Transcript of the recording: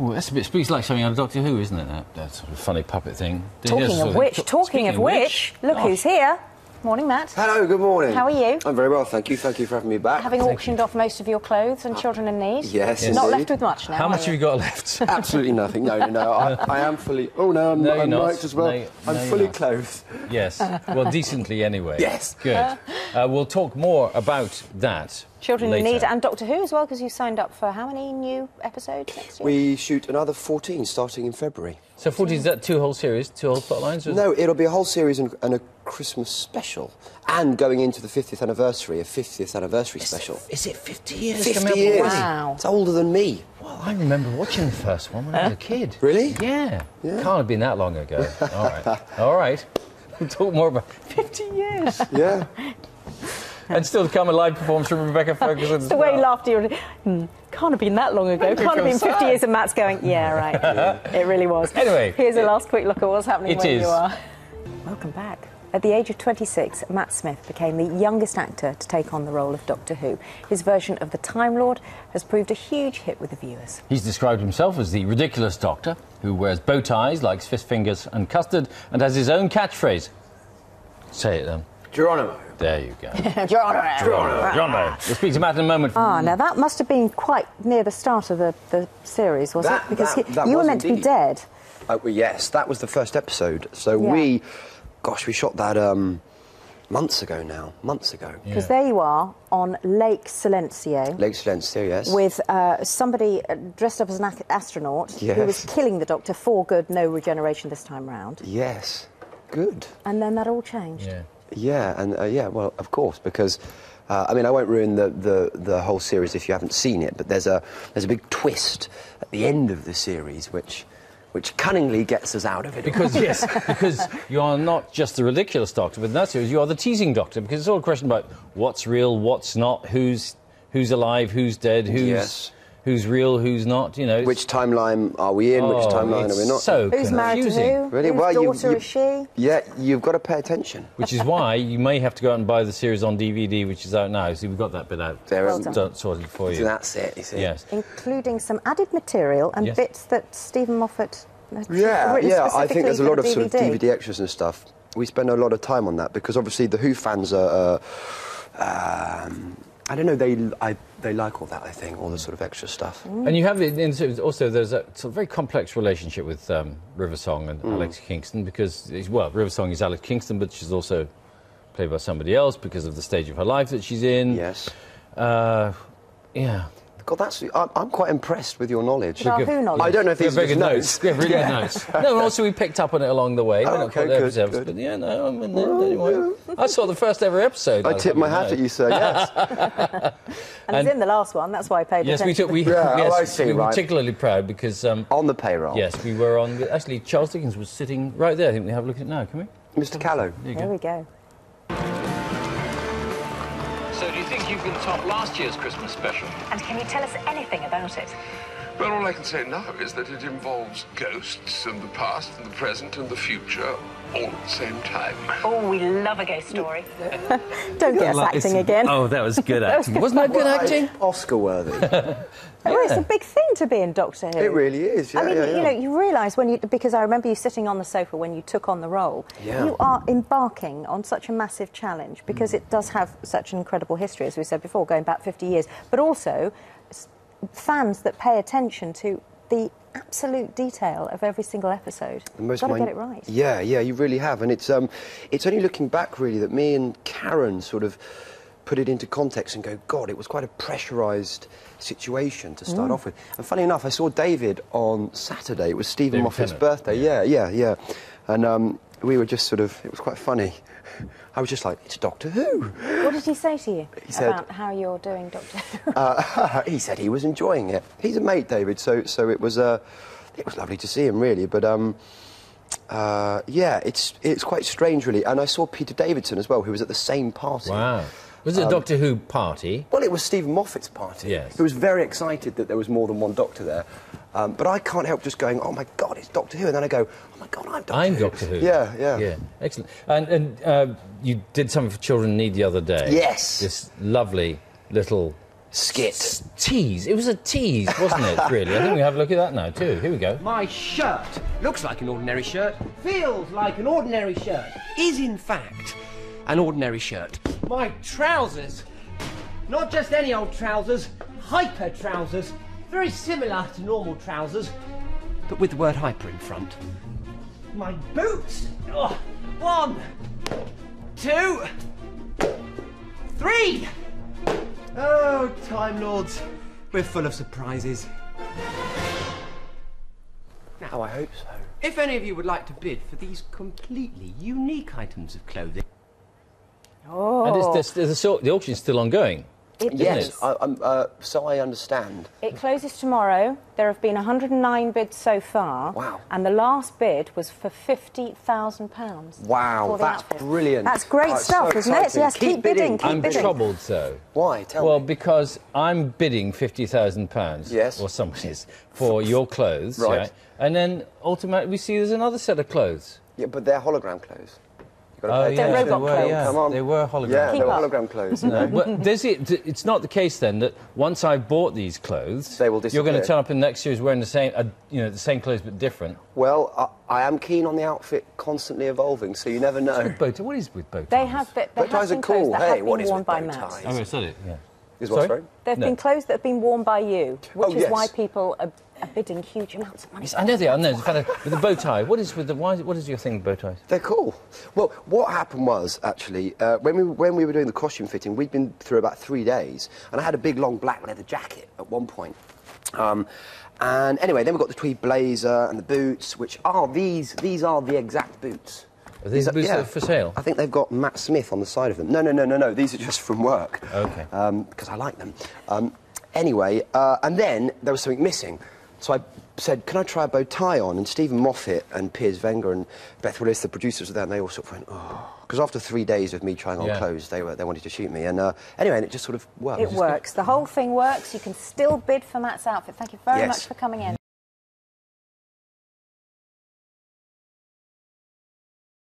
Oh, that's a bit spooky. It's like something out of Doctor Who, isn't it? That sort of funny puppet thing. Talking of which, look who's here. Morning, Matt. Hello, good morning. How are you? I'm very well, thank you. Thank you for having me back. Having auctioned off most of your clothes and children in need. Yes, Not indeed. left with much now. How much have you got left? Absolutely nothing. No. I am fully... Oh, no, I'm mic'd as well. I'm fully clothed. Yes. Well, decently anyway. Yes. Good. We'll talk more about that Children later. in Need and Doctor Who as well, because you signed up for how many new episodes next year? We shoot another 14 starting in February. So 40, is that two whole series, two whole plot lines? Or No, it'll be a whole series and a Christmas special. And going into the 50th anniversary, a 50th anniversary special. Is it 50 years? 50 years. Wow. It's older than me. Well, I remember watching the first one when I was a kid. Really? Yeah. Can't have been that long ago. All right. All right. We'll talk more about 50 years. Yeah. And still to come, a live performance from Rebecca Ferguson. It's the way you laughed. Can't have been that long ago. Can't have been 50 years, and Matt's going, yeah, right. It really was. Anyway. Here's a last quick look at what's happening where is. you are. Welcome back. At the age of 26, Matt Smith became the youngest actor to take on the role of Doctor Who. His version of the Time Lord has proved a huge hit with the viewers. He's described himself as the ridiculous doctor who wears bow ties, likes fish fingers and custard, and has his own catchphrase. Say it then. Geronimo. There you go. Geronimo. We'll speak to Matt in a moment. Now that must have been quite near the start of the series, was it? Because you were meant to be dead. Well, yes, that was the first episode. So Yeah. we shot that months ago now. Because there you are on Lake Silencio. Lake Silencio, yes. With somebody dressed up as an astronaut who was Yes. killing the Doctor for good, no regeneration this time round. Yes. Good. And then that all changed. Yeah. Yeah, and well, of course, because I mean, I won't ruin the whole series if you haven't seen it, but there's a big twist at the end of the series which cunningly gets us out of it. Because you are not just the ridiculous doctor, but in that series you are the teasing doctor, because it's all a question about what's real, what's not, who's alive, who's dead, who's real, who's not, you know. Which timeline are we in? Which timeline are we not? So Who's married to who? Really? Whose Well, daughter is she? Yeah, you've got to pay attention. Which is why you may have to go out and buy the series on DVD, which is out now. So we've got that bit out sorted for you. So that's it, you see. Yes. Including some added material and bits that Stephen Moffat has written I think there's a lot of specifically sort for of DVD extras and stuff. We spend a lot of time on that because obviously the Who fans are, I don't know, they like all that, I think, all the sort of extra stuff. And you have also there's a sort of very complex relationship with River Song and Alex Kingston, because River Song is Alex Kingston, but she's also played by somebody else because of the stage of her life that she's in. Yes. Yeah. God, I'm quite impressed with your knowledge. Our Who knowledge. I don't know if these are just notes. We have really good notes. No, and also we picked up on it along the way. Okay, good. But yeah, no, I'm in there anyway. I saw the first ever episode. I tip my hat at you, sir, yes. And it's in the last one, that's why I paid attention. We were particularly proud because... on the payroll. Yes, we were on... Actually, Charles Dickens was sitting right there. I think we have a look at it now, can we? Mr. Callow. There we go. So do you think you can top last year's Christmas special? And can you tell us anything about it? Well, all I can say now is that it involves ghosts and the past and the present and the future all at the same time. Oh, we love a ghost story. Don't get us acting again. Oh, that was good acting. Wasn't that good acting? Oscar-worthy. Well, it's a big thing to be in Doctor Who. It really is, yeah. I mean, you know, you realise because I remember you sitting on the sofa when you took on the role, you are embarking on such a massive challenge because it does have such an incredible history, as we said before, going back 50 years, but also fans that pay attention to the absolute detail of every single episode. You've got to get it right. Yeah, you really have, and it's only looking back really that me and Karen sort of put it into context and go, God, it was quite a pressurised situation to start off with. And funny enough, I saw David on Saturday. It was Stephen Moffat's birthday. Yeah. And we were just sort of, it was quite funny. I was just like, it's Doctor Who. What did he say to you about how you're doing Doctor Who? He said he was enjoying it. He's a mate, David, so it was lovely to see him, really. But yeah, it's quite strange, really. And I saw Peter Davidson as well, who was at the same party. Wow. Was it a Doctor Who party? Well, it was Stephen Moffat's party. Yes. He was very excited that there was more than one Doctor there. But I can't help just going, oh, my God, it's Doctor Who. And then I go, oh, my God, I'm Doctor Who. Yeah. Excellent. And you did something for Children in Need the other day. Yes. This lovely little skit. Tease. It was a tease, wasn't it, really? I think we have a look at that now, too. Here we go. My shirt looks like an ordinary shirt, feels like an ordinary shirt, is in fact an ordinary shirt. My trousers, not just any old trousers, hyper trousers, very similar to normal trousers, but with the word hyper in front. My boots, 1, 2, 3. Oh, Time Lords, we're full of surprises. Now, I hope so. If any of you would like to bid for these completely unique items of clothing... And the auction's still ongoing. Yes, so I understand. It closes tomorrow. There have been 109 bids so far. Wow. And the last bid was for £50,000. Wow, that's brilliant. That's great stuff, so isn't it? Yes, keep bidding, keep I'm bidding. troubled, though. Why? Tell Well, me. because I'm bidding £50,000. Yes. Or somebody is, for your clothes. Right. Yeah, and then ultimately we see there's another set of clothes. Yeah, but they're hologram clothes. They're robot they were, clothes. yeah. Come on. They were hologram. Yeah, clothes. they were hologram clothes. No, but it's not the case then that once I've bought these clothes, They will you're going to disappear. turn up in next year's wearing the same, the same clothes but different. Well, I am keen on the outfit constantly evolving, so you never know. Bow tie. What is with bow ties? They have Bow been ties are clothes cool. that Hey, have what been is worn with by bow Matt. ties? Oh, I said it. Yeah. Is what, sorry? There have No. been clothes that have been worn by you, which is yes. why people are bidding huge amounts of money. Yes, I know they are. I know. In fact, with the bow tie, what is your thing with bow ties? They're cool. Well, what happened was, actually, when we were doing the costume fitting, we'd been through about 3 days, and I had a big, long black leather jacket at one point. And anyway, then we got the tweed blazer and the boots, which are these are the exact boots. Are these boots that are for sale? I think they've got Matt Smith on the side of them. No. These are just from work. Okay. Because I like them. Anyway, and then there was something missing. So I said, can I try a bow tie on? And Stephen Moffat and Piers Wenger and Beth Willis, the producers were there, and they all sort of went, oh. Because after 3 days of me trying on clothes, they wanted to shoot me. And anyway, and it just sort of worked. It works. The whole thing works. You can still bid for Matt's outfit. Thank you very Yes. much for coming in.